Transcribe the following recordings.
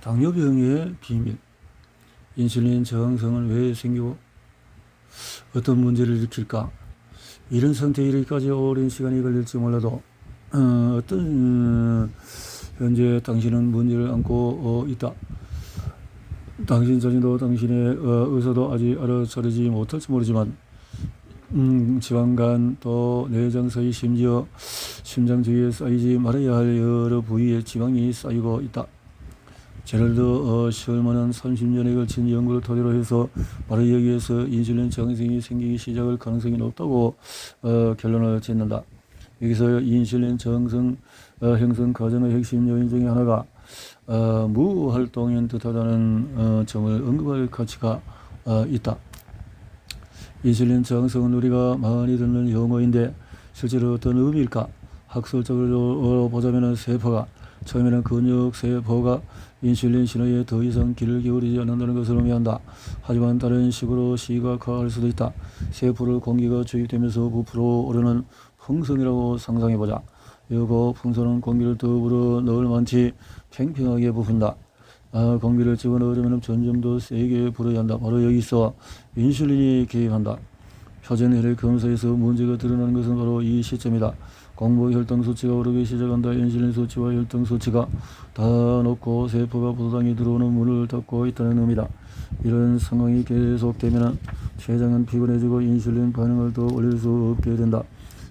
당뇨병의 비밀. 인슐린 저항성은 왜 생기고 어떤 문제를 일으킬까? 이런 상태에 이르기까지 오랜 시간이 걸릴지 몰라도 어떤 현재 당신은 문제를 안고 있다. 당신 자신도 당신의 의사도 아직 알아차리지 못할지 모르지만 지방간 또 내장 사이 심지어 심장 주위에 쌓이지 말아야 할 여러 부위에 지방이 쌓이고 있다. 제럴드 셜먼은 30년에 걸친 연구를 토대로 해서 바로 여기에서 인슐린 저항성이 생기기 시작할 가능성이 높다고 결론을 짓는다. 여기서 인슐린 저항성 형성 과정의 핵심 요인 중에 하나가 무활동인 듯하다는 점을 언급할 가치가 있다. 인슐린 저항성은 우리가 많이 듣는 용어인데 실제로 어떤 의미일까? 학술적으로 보자면 세포가 처음에는 근육 세포가 인슐린 신호에 더 이상 귀를 기울이지 않는다는 것을 의미한다. 하지만 다른 식으로 시각화할 수도 있다. 세포를 공기가 주입되면서 부풀어 오르는 풍선이라고 상상해보자. 이거 풍선은 공기를 더불어 넣을 만치 팽팽하게 부푼다. 공기를 집어넣으려면 점점 더 세게 불어야 한다. 바로 여기서 인슐린이 개입한다. 표준 혈액 검사에서 문제가 드러나는 것은 바로 이 시점이다. 공복 혈당 수치가 오르기 시작한다. 인슐린 수치와 혈당 수치가 다 높고 세포가 부도당이 들어오는 문을 닫고 있다는 의미다. 이런 상황이 계속되면 췌장은 피곤해지고 인슐린 반응을 더 올릴 수 없게 된다.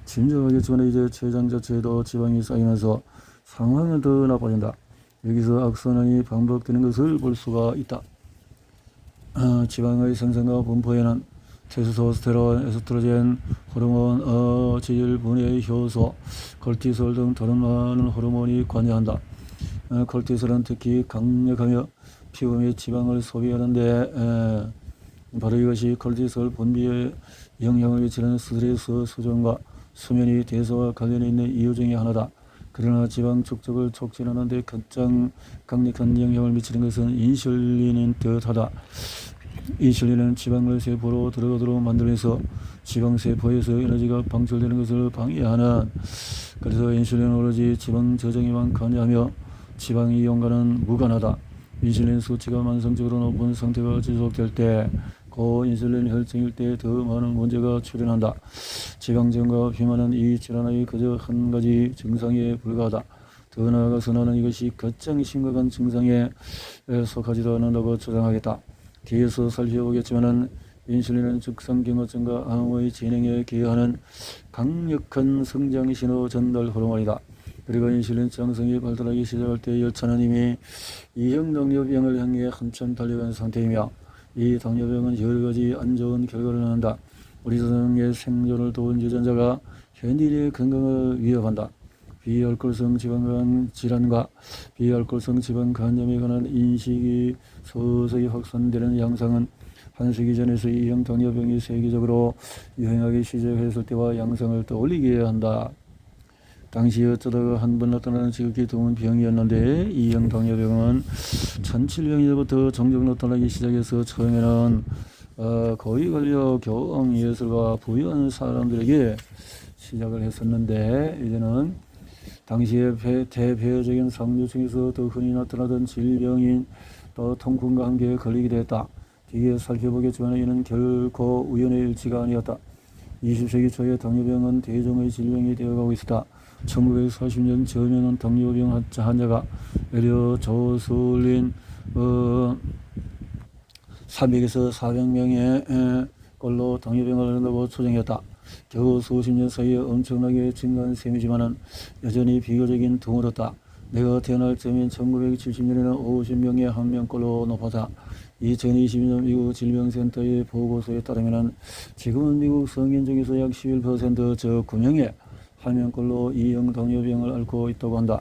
진정하겠지만 이제 췌장 자체에도 지방이 쌓이면서 상황은 더 나빠진다. 여기서 악순환이 반복되는 것을 볼 수가 있다. 지방의 생성과 분포에는 테스토스테론, 에스트로겐, 호르몬, 지질 분해 효소, 콜티솔 등 다른 많은 호르몬이 관여한다. 콜티솔은 특히 강력하며 피부 및 지방을 소비하는데 바로 이것이 콜티솔 분비에 영향을 미치는 스트레스 수준과 수면이 대사와 관련이 있는 이유 중에 하나다. 그러나 지방 축적을 촉진하는 데 가장 강력한 영향을 미치는 것은 인슐린인 듯하다. 인슐린은 지방을 세포로 들어가도록 만들면서 지방세포에서 에너지가 방출되는 것을 방해하는, 그래서 인슐린은 오로지 지방 저장에만 관여하며 지방 이용과는 무관하다. 인슐린 수치가 만성적으로 높은 상태가 지속될 때, 고인슐린 혈증일 때 더 많은 문제가 출현한다. 지방증과 비만은 이 질환의 그저 한 가지 증상에 불과하다. 더 나아가서 나는 이것이 가장 심각한 증상에 속하지도 않는다고 주장하겠다. 뒤에서 살펴보겠지만 인슐린은 즉상경화증과 암의 진행에 기여하는 강력한 성장신호 전달 호르몬이다. 그리고 인슐린 저항성이 발달하기 시작할 때 여차는 이미 2형 당뇨병을 향해 한참 달려간 상태이며 이 당뇨병은 여러가지 안 좋은 결과를 낳는다. 우리 세상의 생존을 도운 유전자가 현인의 건강을 위협한다. 비알코올성 지방간 질환과 비알코올성 지방 간염에 관한 인식이 서서히 확산되는 양상은 한 세기 전에서 2형 당뇨병이 세계적으로 유행하기 시작했을 때와 양상을 떠올리게 한다. 당시 어쩌다가 한 번 나타나는 지극히 드문 병이었는데 2형 당뇨병은 1700년부터 종종 나타나기 시작해서 처음에는 고위 권력, 교황, 예술가, 부유한 사람들에게 시작을 했었는데 이제는 당시의 대표적인 상류층에서 더 흔히 나타나던 질병인 또 통풍과 함께 걸리기도 했다. 뒤에 살펴보겠지만 이는 결코 우연의 일치가 아니었다. 20세기 초에 당뇨병은 대중의 질병이 되어가고 있었다. 1940년 전에는 당뇨병 환자가 외려 조술린 300에서 400명의 걸로 당뇨병을 앓는다고 추정했다. 겨우 수십 년 사이에 엄청나게 증가한 셈이지만은 여전히 비교적인 드물었다. 내가 태어날 쯤인 1970년에는 50명에 1명꼴로 높았다. 2022년 미국 질병센터의 보고서에 따르면 지금은 미국 성인 중에서 약 11%, 즉 9명에 1명꼴로 2형 당뇨병을 앓고 있다고 한다.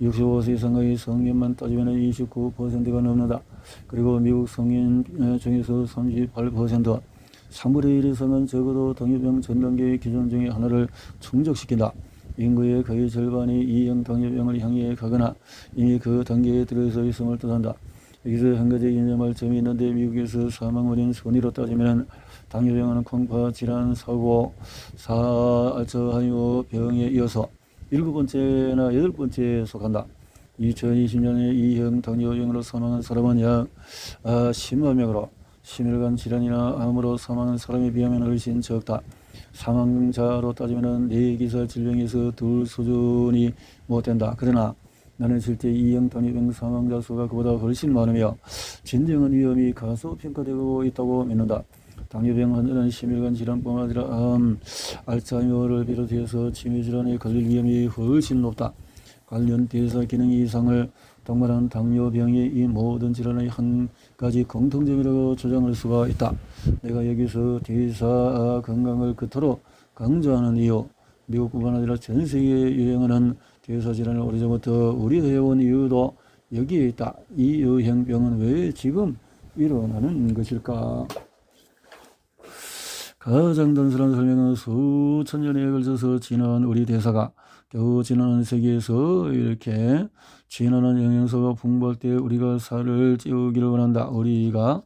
65세 이상의 성인만 따지면 29%가 넘는다. 그리고 미국 성인 중에서 38%, 3분의 1 이상은 적어도 당뇨병 전 단계의 기준 중에 하나를 충족시킨다. 인구의 거의 절반이 2형 당뇨병을 향해 가거나 이미 그 단계에 들어서 있음을 뜻한다. 여기서 한 가지 인정할 점이 있는데 미국에서 사망 원인 순위로 따지면 당뇨병은 콩파 질환, 사고, 알츠하이머 병에 이어서 7번째나 8번째에 속한다. 2020년에 2형 당뇨병으로 사망한 사람은 약 10만 명으로 심혈관 질환이나 암으로 사망한 사람에 비하면 훨씬 적다. 사망자로 따지면 뇌기사 질병에서 둘 수준이 못 된다. 그러나 나는 실제 2형 당뇨병 사망자 수가 그보다 훨씬 많으며 진정한 위험이 가소평가되고 있다고 믿는다. 당뇨병 환자는 심혈관 질환뿐만 아니라 암, 알츠하이머를 비롯해서 치매질환에 걸릴 위험이 훨씬 높다. 관련 대사 기능 이상을 동반한 당뇨병이 이 모든 질환의 한 가지 공통점이라고 주장할 수가 있다. 내가 여기서 대사 건강을 그토록 강조하는 이유, 미국뿐만 아니라 전 세계에 유행하는 대사 질환을 오래전부터 우려해온 이유도 여기에 있다. 이 유행병은 왜 지금 일어나는 것일까? 가장 단순한 설명은 수천 년에 걸쳐서 지난 우리 대사가 겨우 지나는 세계에서 이렇게 진화하는 영양소가 풍부할 때 우리가 살을 찌우기를 원한다. 우리가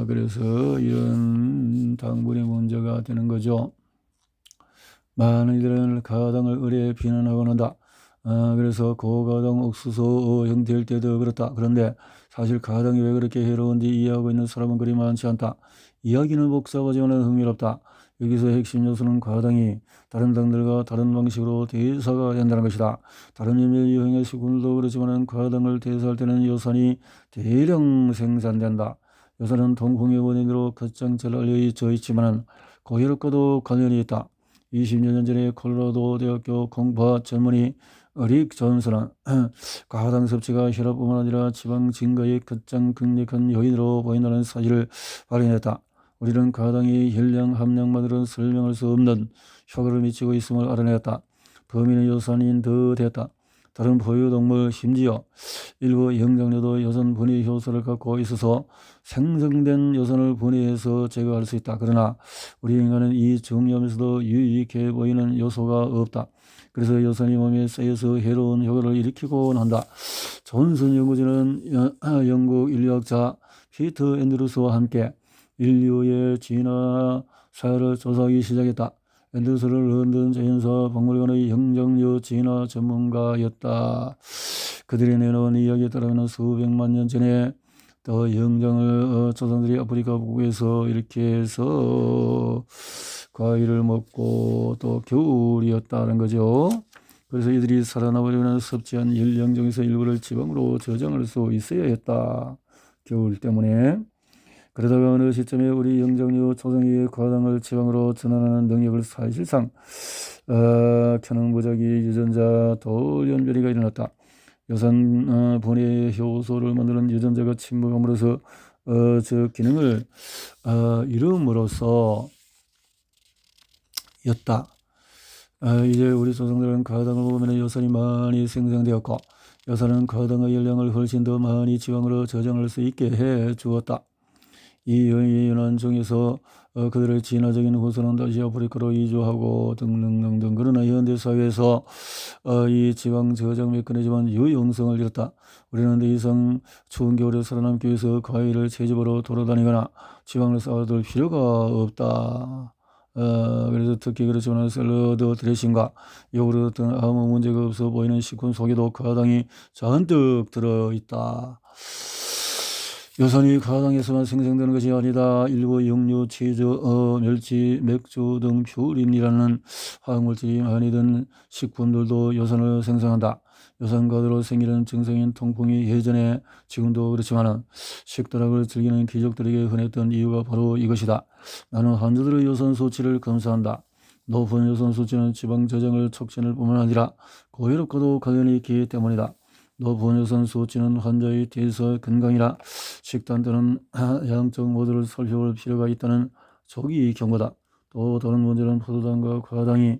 그래서 이런 당분이 문제가 되는 거죠. 많은 이들은 가당을 의뢰 비난하곤 한다. 그래서 고가당 옥수수 형태일 때도 그렇다. 그런데 사실 가당이 왜 그렇게 해로운지 이해하고 있는 사람은 그리 많지 않다. 이야기는 복잡하지만 흥미롭다. 여기서 핵심 요소는 가당이 다른 당들과 다른 방식으로 대사가 된다는 것이다. 다른 유형의 식물도 그렇지만 가당을 대사할 때는 요산이 대량 생산된다. 요산은 동풍의 원인으로 가장 잘 알려져 있지만 고혈압과도 관련이 있다. 20여 년 전에 콜로라도 대학교 공부학 전문의 릭 존슨은 가당 섭취가 혈압뿐만 아니라 지방 증가에 가장 강력한 요인으로 보인다는 사실을 발견했다. 우리는 가당이 혈량 함량만으로는 설명할 수 없는 효과를 미치고 있음을 알아냈다. 범인은 요산인 더 됐다. 다른 포유동물 심지어 일부 영장류도 요산 분해 효소를 갖고 있어서 생성된 요산을 분해해서 제거할 수 있다. 그러나 우리 인간은 이 정리하면서도 유익해 보이는 요소가 없다. 그래서 요산이 몸에 쌓여서 해로운 효과를 일으키곤 한다. 존슨 연구진은 영국 인류학자 피터 앤드루스와 함께 인류의 진화 사회를 조사하기 시작했다. 앤드루스는 런던 자연사 박물관의 영장류 진화 전문가였다. 그들이 내놓은 이야기에 따르면 수백만 년 전에 또 영장을 조상들이 아프리카 북부에서 이렇게 해서 과일을 먹고 또 겨울이었다는 거죠. 그래서 이들이 살아남으려면 섭취한 열량 중에서 일부를 지방으로 저장할 수 있어야 했다. 겨울 때문에. 그러다가 어느 시점에 우리 영장류 초정의 과당을 지방으로 전환하는 능력을 사실상 켜는 무작위 유전자 돌연변이가 일어났다. 요산 분해 효소를 만드는 유전자가 침범함으로써 저 기능을 이름으로써 였다. 이제 우리 조상들은 가당을 보면 요산이 많이 생성되었고 요산은 가당의 열량을 훨씬 더 많이 지방으로 저장할 수 있게 해 주었다. 이 연안 중에서 그들의 진화적인 후손은 다시 아프리카로 이주하고 등등등등. 그러나 현대사회에서 이 지방 저장 메커니즘은 유용성을 잃었다. 우리는 더 이상 추운 겨울에 살아남기 위해서 과일을 채집으로 돌아다니거나 지방을 쌓아둘 필요가 없다. 그래서 특히 그렇지만 샐러드 드레싱과 요구르트 등 아무 문제가 없어 보이는 식품 속에도 가당이 잔뜩 들어있다. 요산이 가당에서만 생성되는 것이 아니다. 일부 육류, 치즈, 멸치, 맥주 등 퓨린이라는 화학물질이 많이 든 식품들도 요산을 생성한다. 요산 과다로 생기는 증상인 통풍이 예전에 지금도 그렇지만 식도락을 즐기는 귀족들에게 흔했던 이유가 바로 이것이다. 나는 환자들의 요산 수치를 검사한다. 높은 요산 수치는 지방 저장을 촉진할 뿐만 아니라 고혈압과도 관련이 있기 때문이다. 높은 요산 수치는 환자의 대사 건강이나 식단 또는 양적 모두를 살펴볼 필요가 있다는 조기 경고다. 또 다른 문제는 포도당과 과당이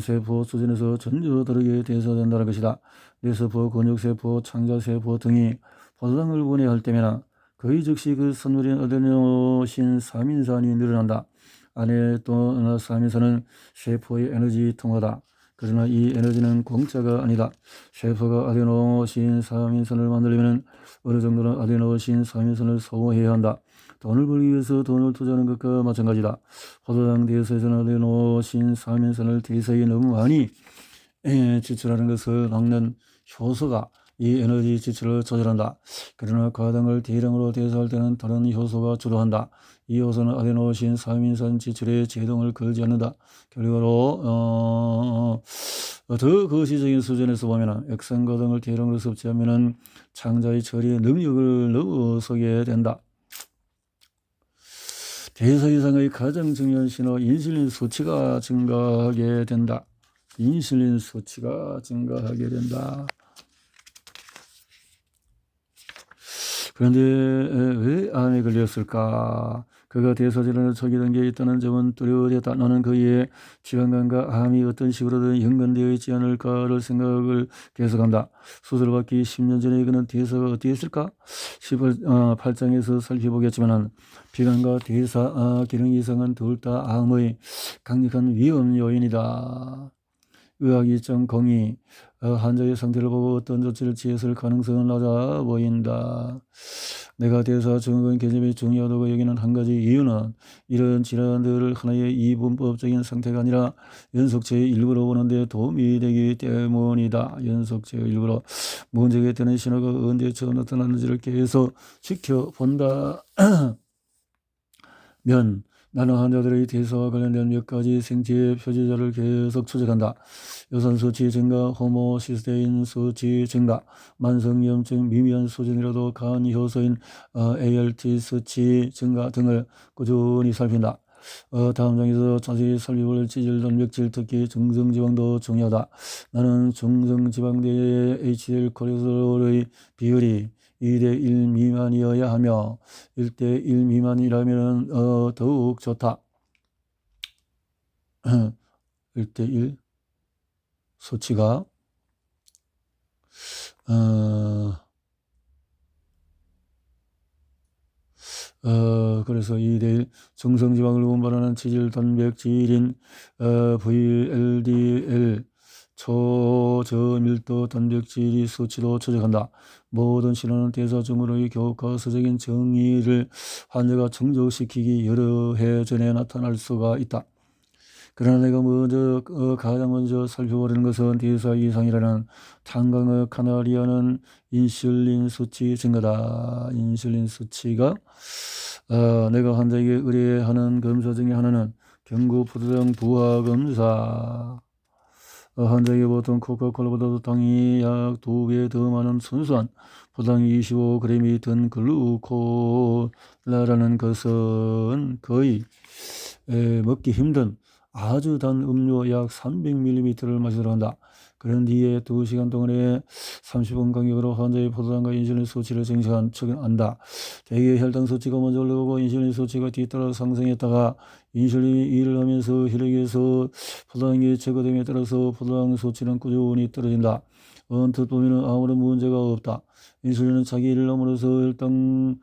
세포 수준에서 전혀 다르게 대사된다는 것이다. 뇌세포, 근육세포, 창자세포 등이 포도당을 분해할 때면 거의 즉시 그 선물인 아데노신 사민산이 늘어난다. 아데노사민산은 세포의 에너지 통화다. 그러나 이 에너지는 공짜가 아니다. 세포가 아데노신 사민산을 만들려면 어느 정도는 아데노신 사민산을 소모해야 한다. 돈을 벌기 위해서 돈을 투자하는 것과 마찬가지다. 포도당 대사에서는 아데노신 사민산을 대사에 너무 많이 지출하는 것을 막는 효소가 이 에너지 지출을 조절한다. 그러나 과당을 대량으로 대사할 때는 다른 효소가 주도한다. 이 효소는 아데노신, 사민산 지출에 제동을 걸지 않는다. 결과로 더 거시적인 수준에서 보면 액상과당을 대량으로 섭취하면 창자의 처리의 능력을 넘어서게 된다. 대사 이상의 가장 중요한 신호, 인슐린 수치가 증가하게 된다. 인슐린 수치가 증가하게 된다. 그런데 왜 암에 걸렸을까? 그가 대사질환을 초기 단계에 있다는 점은 뚜렷했다. 나는 그의 지방간과 암이 어떤 식으로든 연관되어 있지 않을까를 생각을 계속한다. 수술을 받기 10년 전에 그는 대사가 어땠을까? 18장에서 살펴보겠지만 비관과 대사 기능 이상은 둘 다 암의 강력한 위험 요인이다. 의학이 좀 공이 환자의 상태를 보고 어떤 조치를 취했을 가능성은 낮아 보인다. 내가 대사 증후군 개념이 중요하다고 여기는 한 가지 이유는 이런 질환들을 하나의 이분법적인 상태가 아니라 연속체의 일부로 보는데 도움이 되기 때문이다. 연속체의 일부로 문제가 되는 신호가 언제 처음 나타나는지를 계속 지켜본다. 면 나는 환자들의 대사와 관련된 몇 가지 생체 표지자를 계속 추적한다. 요산 수치 증가, 호모시스테인 수치 증가, 만성염증 미미한 수준이라도 간 효소인 ALT 수치 증가 등을 꾸준히 살핀다. 다음 장에서 자세히 살펴볼 지질 단백질, 특히 중성지방도 중요하다. 나는 중성지방 대 HDL 콜레스테롤의 비율이 2대1 미만이어야 하며 1대1 미만이라면 더욱 좋다. 1대1 수치가 그래서 2대1 중성지방을 운반하는 지질 단백질인 VLDL 초저밀도 단백질이 수치도 추적한다. 모든 신호는 대사 증후의 교과서적인 정의를 환자가 충족시키기 여러 해 전에 나타날 수가 있다. 그러나 내가 가장 먼저 살펴보려는 것은 대사 이상이라는 탄광의 카나리아는 인슐린 수치 증가다. 인슐린 수치가 내가 환자에게 의뢰하는 검사 중에 하나는 경구 포도당 부하 검사. 환자에게 보통 코카콜라보다도 당이 약 2배 더 많은 순수한 포당 25g이 든 글루콜라라는 것은 거의 먹기 힘든 아주 단 음료 약 300ml를 마시도록 한다. 그런 뒤에 2시간 동안에 30분 간격으로 환자의 포도당과 인슐린 수치를 측정한다. 대개 혈당 수치가 먼저 올라가고 인슐린 수치가 뒤따라 상승했다가 인슐린이 일을 하면서 혈액에서 포도당이 제거됨에 따라서 포도당 수치는 꾸준히 떨어진다. 언뜻 보면 아무런 문제가 없다. 인슐린은 자기 일을 함으로써 혈당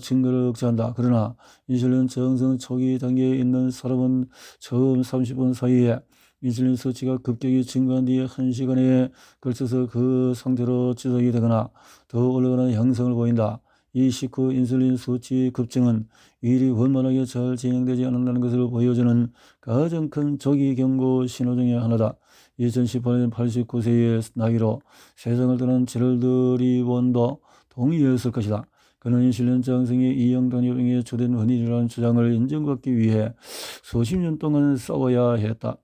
증가를 억제한다. 그러나 인슐린 저항성 초기 단계에 있는 사람은 처음 30분 사이에 인슐린 수치가 급격히 증가한 뒤에 1시간에 걸쳐서 그 상태로 지속이 되거나 더 올라가는 형상을 보인다. 이 식후 인슐린 수치 급증은 일이 원만하게 잘 진행되지 않는다는 것을 보여주는 가장 큰 조기 경고 신호 중의 하나다. 2018년 89세의 나이로 세상을 떠난 제럴드 리본도 동의했을 것이다. 그는 인슐린 저항성이 이형당뇨병의 주된 원인이라는 주장을 인정받기 위해 수십 년 동안 싸워야 했다.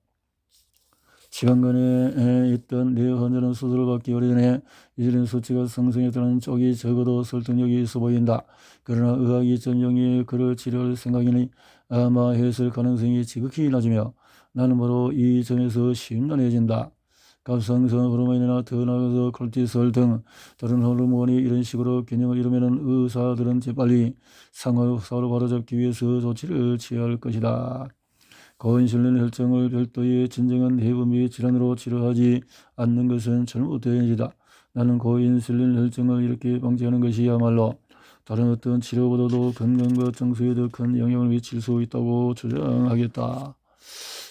지방간에 있던 내 환자는 수술을 받기 오래전에 인슐린 수치가 상승했다는 쪽이 적어도 설득력이 있어 보인다. 그러나 의학이 전용에 그를 치료할 생각이니 아마 했을 가능성이 지극히 낮으며 나는 바로 이 점에서 심란해진다. 갑상선 호르몬이나 더 나아가서 콜티솔 등 다른 호르몬이 이런 식으로 균형을 이루면 의사들은 재빨리 상황을 바로잡기 위해서 조치를 취할 것이다. 고인슐린 혈증을 별도의 진정한 해부미 질환으로 치료하지 않는 것은 잘못된 일이다. 나는 고인슐린 혈증을 이렇게 방지하는 것이야말로 다른 어떤 치료보다도 건강과 정서에 더 큰 영향을 미칠 수 있다고 주장하겠다.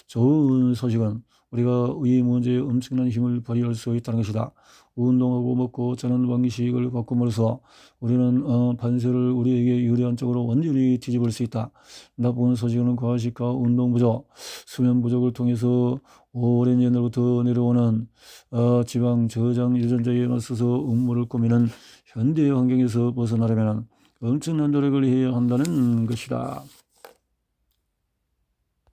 좋은 소식은 우리가 이 문제에 엄청난 힘을 발휘할 수 있다는 것이다. 운동하고 먹고 자는 방식을 바꿈으로써 우리는 판세를 우리에게 유리한 쪽으로 완전히 뒤집을 수 있다. 나쁜 소식은 과식과 운동 부족, 수면 부족을 통해서 오랜 옛날부터 내려오는 지방 저장 유전자에 맞서서 음모를 꾸미는 현대 환경에서 벗어나려면 엄청난 노력을 해야 한다는 것이다.